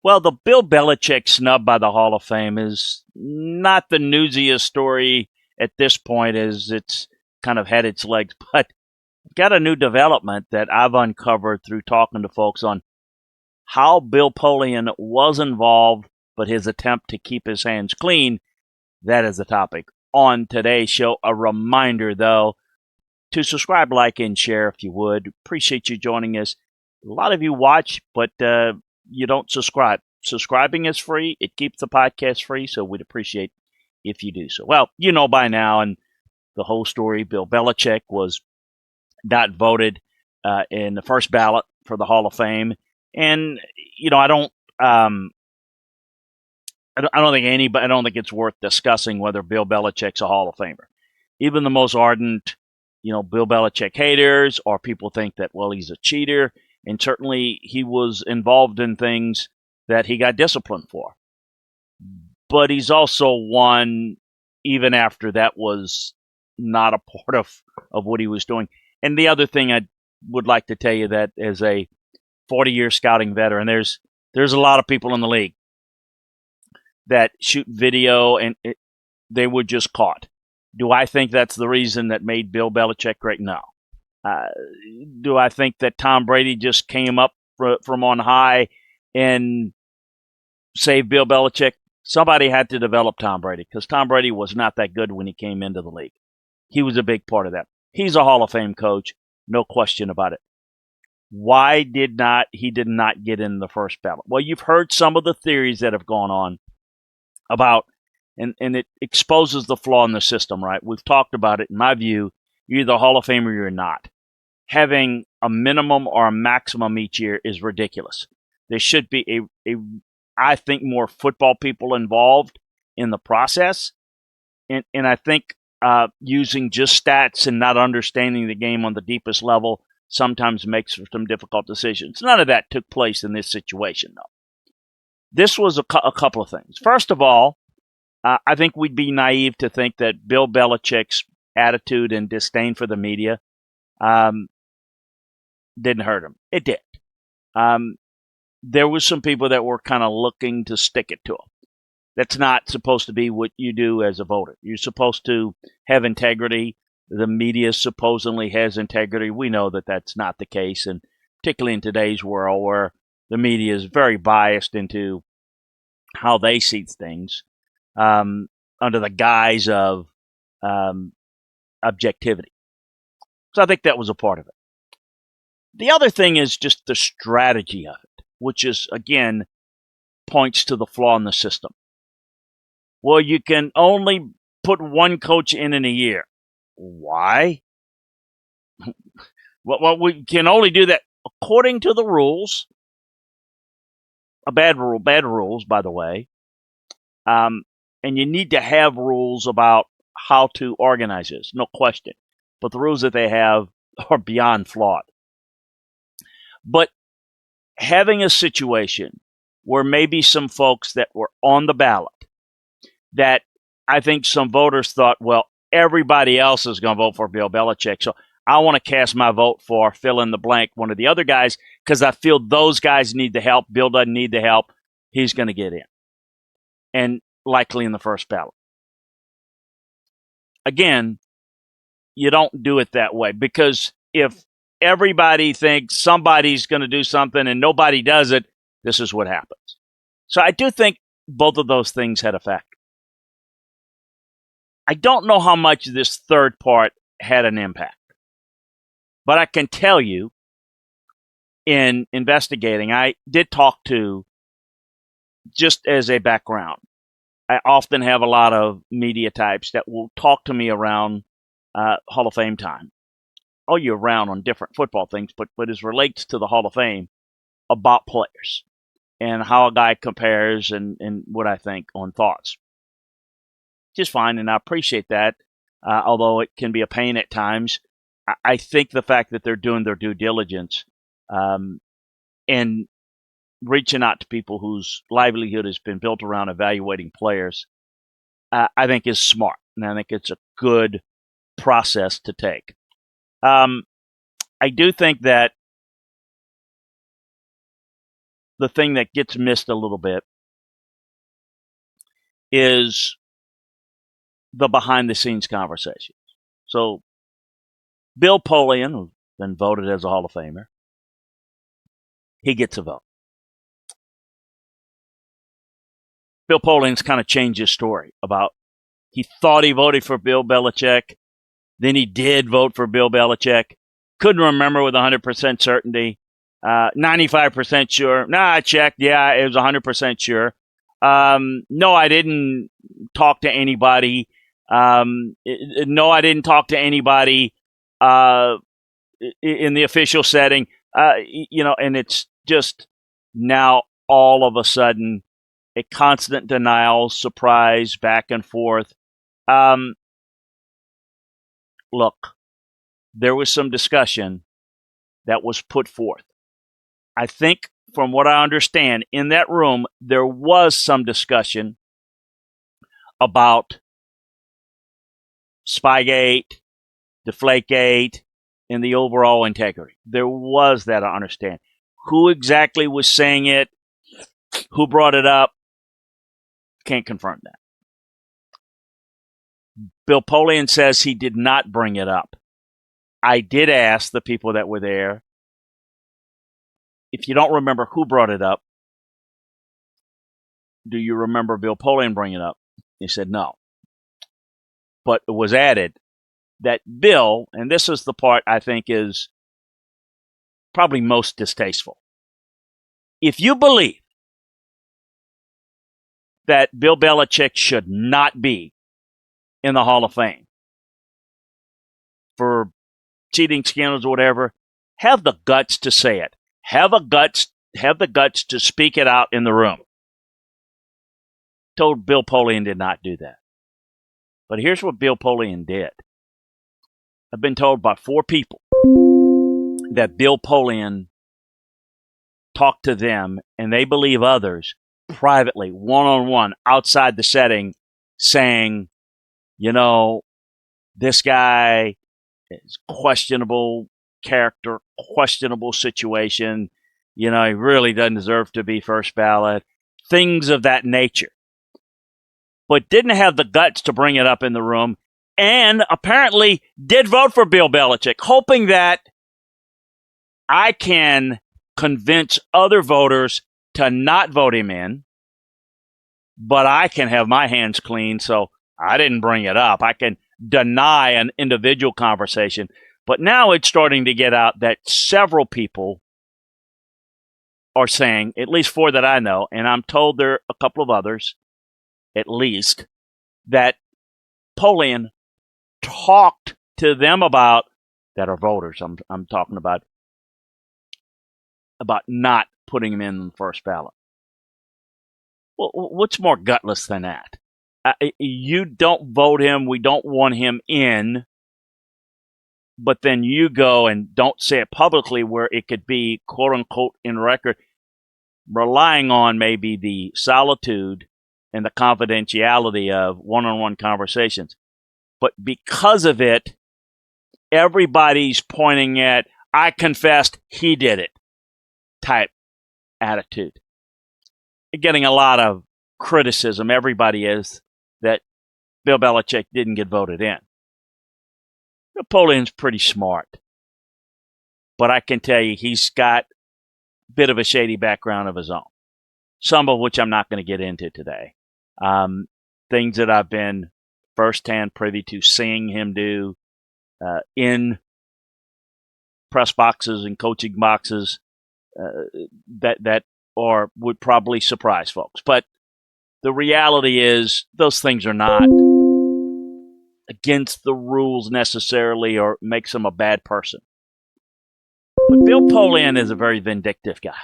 Well, the Bill Belichick snub by the Hall of Fame is not the newsiest story at this point, as it's kind of had its legs, but got a new development that I've uncovered through talking to folks on how Bill Polian was involved, but his attempt to keep his hands clean. That is the topic on today's show. A reminder, though, to subscribe, like, and share if you would. Appreciate you joining us. A lot of you watch, but you don't subscribe. Subscribing is free. It keeps the podcast free, so we'd appreciate if you do so. Well, you know by now, and the whole story, Bill Belichick was not voted in the first ballot for the Hall of Fame. And, I don't I don't think it's worth discussing whether Bill Belichick's a Hall of Famer. Even the most ardent, Bill Belichick haters or people think that, well, he's a cheater. And certainly he was involved in things that he got disciplined for. But he's also one, even after that was not a part of what he was doing. And the other thing I would like to tell you that as a 40-year scouting veteran, there's a lot of people in the league that shoot video and they were just caught. Do I think that's the reason that made Bill Belichick great? No. Do I think that Tom Brady just came up from on high and saved Bill Belichick? Somebody had to develop Tom Brady because Tom Brady was not that good when he came into the league. He was a big part of that. He's a Hall of Fame coach, no question about it. Why did he not get in the first ballot? Well, you've heard some of the theories that have gone on about, and it exposes the flaw in the system, right? We've talked about it. In my view, you're either a Hall of Famer or you're not. Having a minimum or a maximum each year is ridiculous. There should be I think, more football people involved in the process. And I think using just stats and not understanding the game on the deepest level sometimes makes for some difficult decisions. None of that took place in this situation, though. This was a couple of things. First of all, I think we'd be naive to think that Bill Belichick's attitude and disdain for the media didn't hurt him. It did. There was some people that were kind of looking to stick it to him. That's not supposed to be what you do as a voter. You're supposed to have integrity. The media supposedly has integrity. We know that that's not the case, and particularly in today's world where the media is very biased into how they see things under the guise of objectivity. So I think that was a part of it. The other thing is just the strategy of it, which is, again, points to the flaw in the system. Well, you can only put one coach in a year. Why? Well, we can only do that according to the rules. A bad rules, by the way. And you need to have rules about how to organize this, no question. But the rules that they have are beyond flawed. But having a situation where maybe some folks that were on the ballot that I think some voters thought, well, everybody else is going to vote for Bill Belichick, so I want to cast my vote for fill in the blank, one of the other guys, because I feel those guys need the help. Bill doesn't need the help. He's going to get in. And likely in the first ballot. Again, you don't do it that way, because if everybody thinks somebody's going to do something and nobody does it, this is what happens. So I do think both of those things had a factor. I don't know how much this third part had an impact, but I can tell you in investigating, I did talk to, just as a background, I often have a lot of media types that will talk to me around Hall of Fame time, all year round on different football things, but as relates to the Hall of Fame, about players and how a guy compares and what I think on thoughts. Just fine, and I appreciate that, although it can be a pain at times. I think the fact that they're doing their due diligence and reaching out to people whose livelihood has been built around evaluating players, I think is smart, and I think it's a good process to take. I do think that the thing that gets missed a little bit is the behind-the-scenes conversation. So Bill Polian, who's been voted as a Hall of Famer, he gets a vote. Bill Polian's kind of changed his story about he thought he voted for Bill Belichick, then he did vote for Bill Belichick, couldn't remember with 100% certainty, 95% sure. Nah, I checked. Yeah, it was 100% sure. No, I didn't talk to anybody. No, I didn't talk to anybody in the official setting. And it's just now all of a sudden a constant denial, surprise, back and forth. Look, there was some discussion that was put forth. I think, from what I understand, in that room, there was some discussion about Spygate, Deflategate, and the overall integrity. There was that, I understand. Who exactly was saying it? Who brought it up? Can't confirm that. Bill Polian says he did not bring it up. I did ask the people that were there, if you don't remember who brought it up, do you remember Bill Polian bringing it up? He said no. But it was added that Bill, and this is the part I think is probably most distasteful. If you believe that Bill Belichick should not be in the Hall of Fame for cheating scandals or whatever, have the guts to say it. Have the guts to speak it out in the room. Told Bill Polian did not do that. But here's what Bill Polian did. I've been told by 4 people that Bill Polian talked to them, and they believe others privately, one-on-one, outside the setting, saying, this guy is questionable character, questionable situation. He really doesn't deserve to be first ballot. Things of that nature. But didn't have the guts to bring it up in the room, and apparently did vote for Bill Belichick, hoping that I can convince other voters to not vote him in, but I can have my hands clean, so I didn't bring it up. I can deny an individual conversation. But now it's starting to get out that several people are saying, at least 4 that I know, and I'm told there are a couple of others, at least, that Polian talked to them about, that are voters, I'm talking about not putting him in the first ballot. Well, what's more gutless than that? You don't vote him, we don't want him in, but then you go and don't say it publicly where it could be, quote-unquote, in record, relying on maybe the solitude and the confidentiality of one-on-one conversations. But because of it, everybody's pointing at, I confessed, he did it, type attitude. You're getting a lot of criticism, everybody is, that Bill Belichick didn't get voted in. Napoleon's pretty smart. But I can tell you, he's got a bit of a shady background of his own. Some of which I'm not going to get into today. Things that I've been firsthand privy to seeing him do in press boxes and coaching boxes that would probably surprise folks. But the reality is those things are not against the rules necessarily or makes him a bad person. But Bill Polian is a very vindictive guy.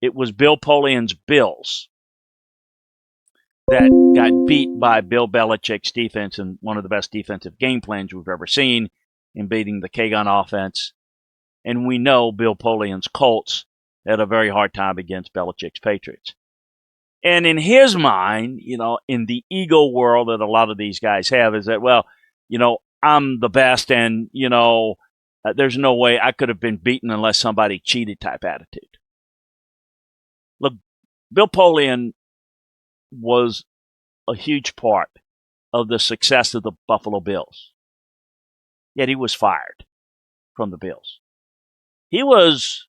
It was Bill Polian's Bills that got beat by Bill Belichick's defense in one of the best defensive game plans we've ever seen in beating the K-Gun offense. And we know Bill Polian's Colts had a very hard time against Belichick's Patriots. And in his mind, in the ego world that a lot of these guys have, is that, well, I'm the best and, there's no way I could have been beaten unless somebody cheated type attitude. Look, Bill Polian was a huge part of the success of the Buffalo Bills. Yet he was fired from the Bills. He was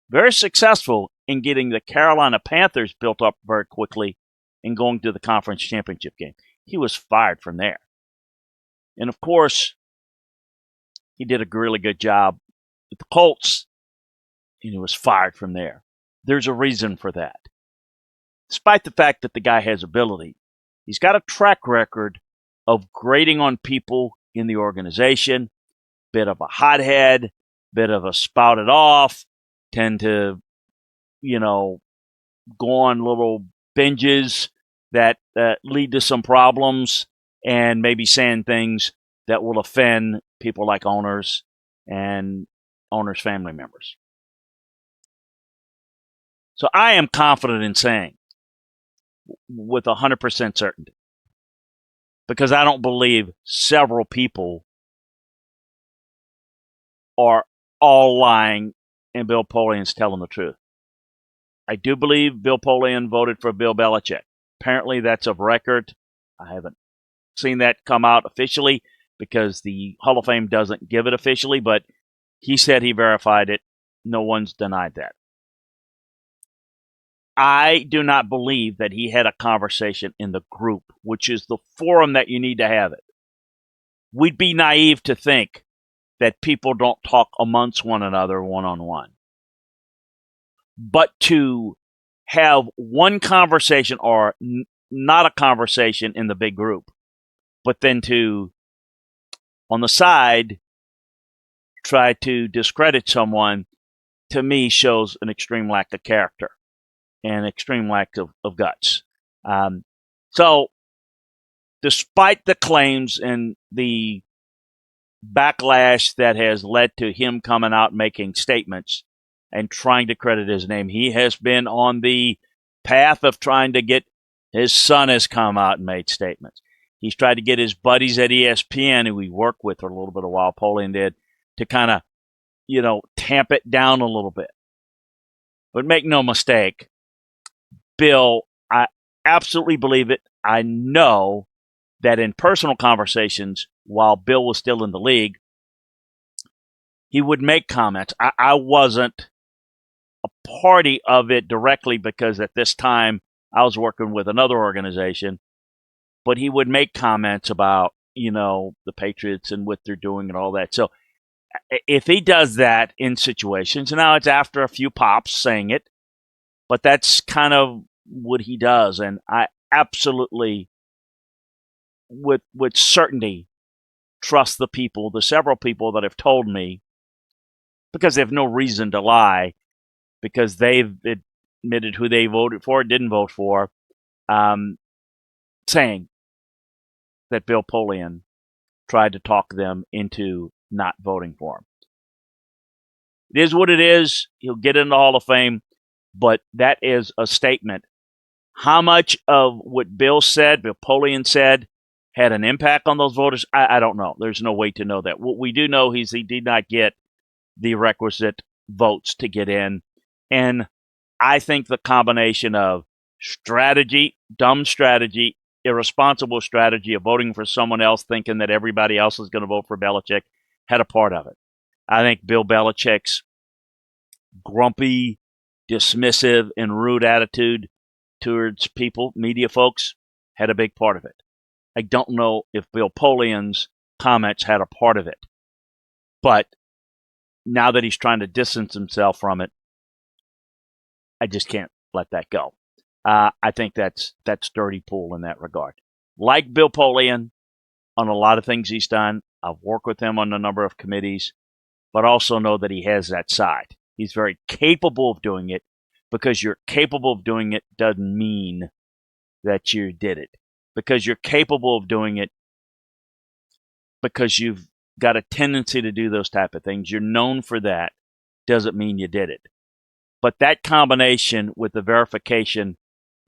very successful in getting the Carolina Panthers built up very quickly and going to the conference championship game. He was fired from there. And of course, he did a really good job with the Colts, and he was fired from there. There's a reason for that. Despite the fact that the guy has ability, he's got a track record of grading on people in the organization, bit of a hothead, bit of a spouted off, tend to, go on little binges that lead to some problems, and maybe saying things that will offend people like owners and owners' family members. So I am confident in saying, with 100% certainty, because I don't believe several people are all lying and Bill Polian's telling the truth. I do believe Bill Polian voted for Bill Belichick. Apparently that's of record. I haven't seen that come out officially because the Hall of Fame doesn't give it officially, but he said he verified it. No one's denied that. I do not believe that he had a conversation in the group, which is the forum that you need to have it. We'd be naive to think that people don't talk amongst one another one-on-one. But to have one conversation or not a conversation in the big group, but then to, on the side, try to discredit someone, to me shows an extreme lack of character and extreme lack of guts. So, despite the claims and the backlash that has led to him coming out making statements and trying to credit his name, he has been on the path of trying to get his son has come out and made statements. He's tried to get his buddies at ESPN, who he worked with for a little bit of a while, Polian did, to kind of, tamp it down a little bit. But make no mistake, Bill, I absolutely believe it. I know that in personal conversations, while Bill was still in the league, he would make comments. I wasn't a party of it directly because at this time I was working with another organization, but he would make comments about, the Patriots and what they're doing and all that. So if he does that in situations, now it's after a few pops saying it, but that's kind of what he does. And I absolutely, with certainty, trust the several people that have told me, because they have no reason to lie, because they've admitted who they voted for, didn't vote for, saying that Bill Polian tried to talk them into not voting for him. It is what it is. He'll get in the Hall of Fame, but that is a statement. How much of what Bill Polian said, had an impact on those voters? I don't know. There's no way to know that. What we do know is he did not get the requisite votes to get in. And I think the combination of strategy, dumb strategy, irresponsible strategy of voting for someone else, thinking that everybody else is going to vote for Belichick, had a part of it. I think Bill Belichick's grumpy, dismissive, and rude attitude towards people, media folks, had a big part of it. I don't know if Bill Polian's comments had a part of it. But now that he's trying to distance himself from it, I just can't let that go. I think that's dirty pool in that regard. Like Bill Polian on a lot of things he's done, I've worked with him on a number of committees, but also know that he has that side. He's very capable of doing it. Because you're capable of doing it doesn't mean that you did it. Because you're capable of doing it because you've got a tendency to do those type of things. You're known for that. Doesn't mean you did it. But that combination with the verification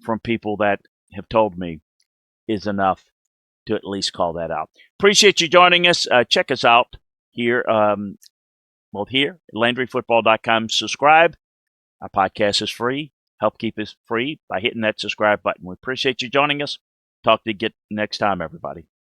from people that have told me is enough to at least call that out. Appreciate you joining us. Check us out here, here at LandryFootball.com. Subscribe. Our podcast is free. help keep us free by hitting that subscribe button. We appreciate you joining us. Talk to you next time, everybody.